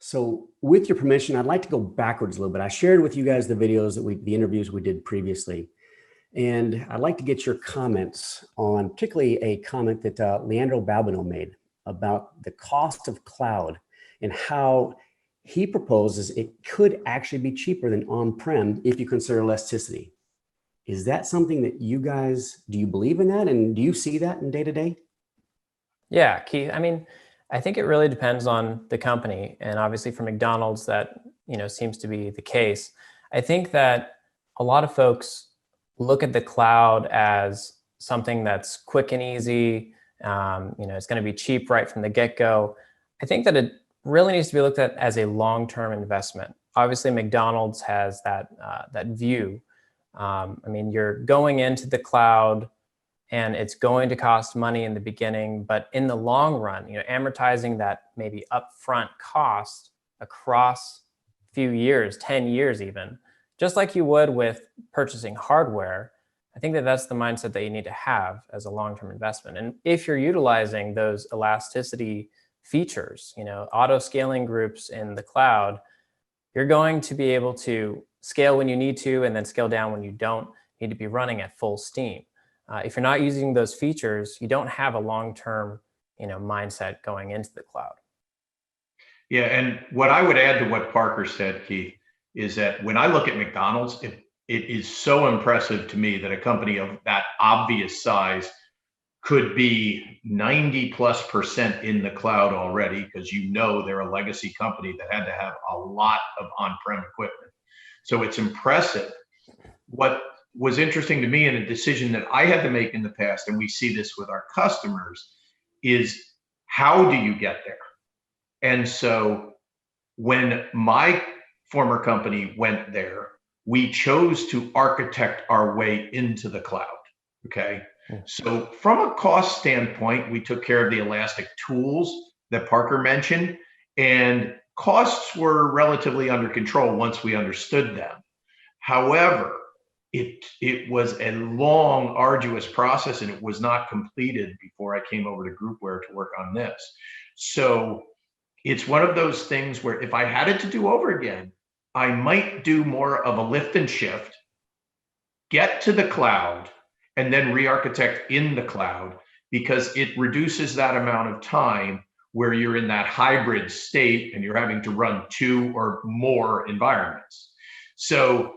So with your permission, I'd like to go backwards a little bit. I shared with you guys the videos the interviews we did previously. And I'd like to get your comments on particularly a comment that Leandro Balbino made about the cost of cloud and how he proposes it could actually be cheaper than on-prem if you consider elasticity. Is that something that you guys, do you believe in that? And do you see that in day to day? Yeah, Keith. I mean, I think it really depends on the company, and obviously for McDonald's, that seems to be the case. I think that a lot of folks look at the cloud as something that's quick and easy. It's going to be cheap right from the get-go. I think that it really needs to be looked at as a long-term investment. Obviously, McDonald's has that view. I mean, you're going into the cloud, and it's going to cost money in the beginning, but in the long run, amortizing that maybe upfront cost across a few years, 10 years even, just like you would with purchasing hardware. I think that that's the mindset that you need to have as a long-term investment. And if you're utilizing those elasticity features, auto scaling groups in the cloud, you're going to be able to scale when you need to and then scale down when you don't need to be running at full steam. If you're not using those features, you don't have a long-term, mindset going into the cloud. Yeah, and what I would add to what Parker said, Keith, is that when I look at McDonald's, it is so impressive to me that a company of that obvious size could be 90+% in the cloud already, because they're a legacy company that had to have a lot of on-prem equipment. So it's impressive. What was interesting to me, and a decision that I had to make in the past, and we see this with our customers, is how do you get there? And so when my former company went there, we chose to architect our way into the cloud. Okay. So from a cost standpoint, we took care of the elastic tools that Parker mentioned, and costs were relatively under control once we understood them. However, it was a long, arduous process, and it was not completed before I came over to Groupware to work on this. So it's one of those things where if I had it to do over again, I might do more of a lift and shift, get to the cloud, and then re-architect in the cloud, because it reduces that amount of time where you're in that hybrid state and you're having to run 2 or more environments. So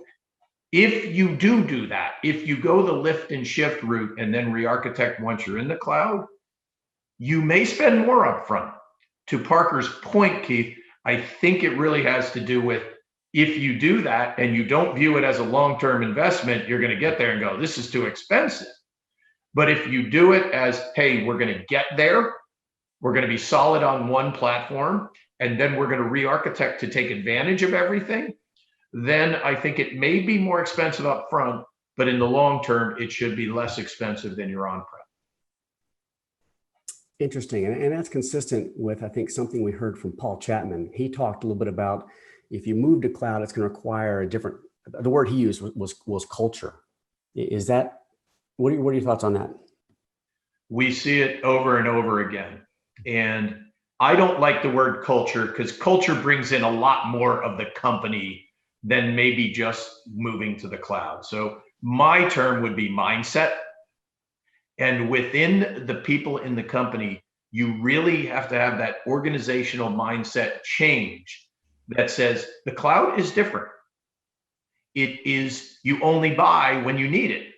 if you do that, if you go the lift and shift route and then re-architect once you're in the cloud, you may spend more upfront. To Parker's point, Keith, I think it really has to do with, if you do that and you don't view it as a long-term investment, you're going to get there and go, this is too expensive. But if you do it as, hey, we're going to get there, we're going to be solid on one platform, and then we're going to re-architect to take advantage of everything, then I think it may be more expensive up front, but in the long term, it should be less expensive than your on-prem. Interesting. And that's consistent with, I think, something we heard from Paul Chapman. He talked a little bit about if you move to cloud, it's going to require a different, the word he used was culture. Is that, what are your thoughts on that? We see it over and over again. And I don't like the word culture, because culture brings in a lot more of the company than maybe just moving to the cloud. So my term would be mindset. And within the people in the company, you really have to have that organizational mindset change that says the cloud is different. It is, you only buy when you need it.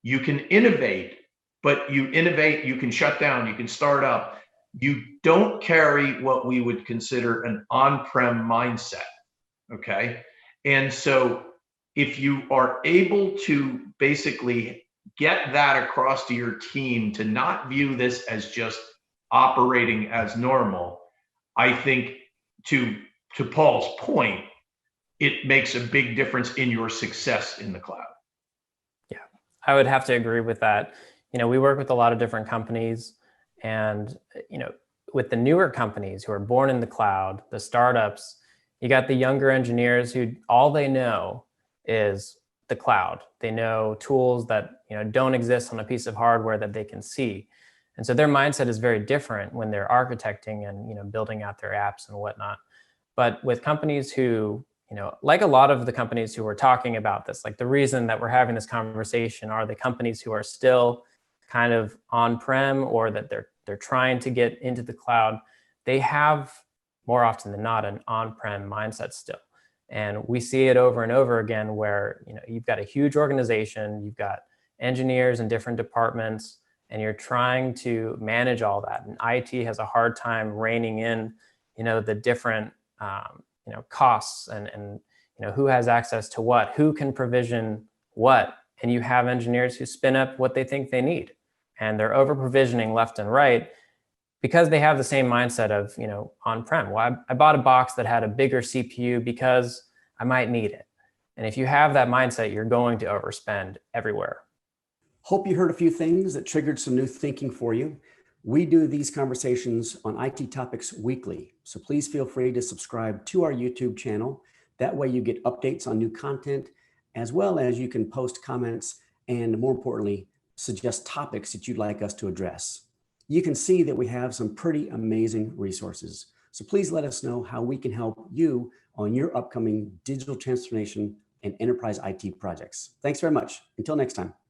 You can innovate, but you innovate, you can shut down, you can start up. You don't carry what we would consider an on-prem mindset, okay? And so if you are able to basically get that across to your team to not view this as just operating as normal, I think to Paul's point, it makes a big difference in your success in the cloud. Yeah, I would have to agree with that. We work with a lot of different companies, and, with the newer companies who are born in the cloud, the startups, you got the younger engineers who all they know is the cloud. They know tools that don't exist on a piece of hardware that they can see. And so their mindset is very different when they're architecting and building out their apps and whatnot. But with companies who, like a lot of the companies who are talking about this, like the reason that we're having this conversation are the companies who are still kind of on-prem, or that they're trying to get into the cloud. They have, more often than not, an on-prem mindset still. And we see it over and over again where, you've got a huge organization, you've got engineers in different departments, and you're trying to manage all that. And IT has a hard time reining in, the different, costs and who has access to what, who can provision what. And you have engineers who spin up what they think they need, and they're over provisioning left and right because they have the same mindset of, on-prem. Well, I bought a box that had a bigger CPU because I might need it. And if you have that mindset, you're going to overspend everywhere. Hope you heard a few things that triggered some new thinking for you. We do these conversations on IT topics weekly, so please feel free to subscribe to our YouTube channel. That way you get updates on new content, as well as you can post comments and, more importantly, suggest topics that you'd like us to address. You can see that we have some pretty amazing resources. So please let us know how we can help you on your upcoming digital transformation and enterprise IT projects. Thanks very much. Until next time.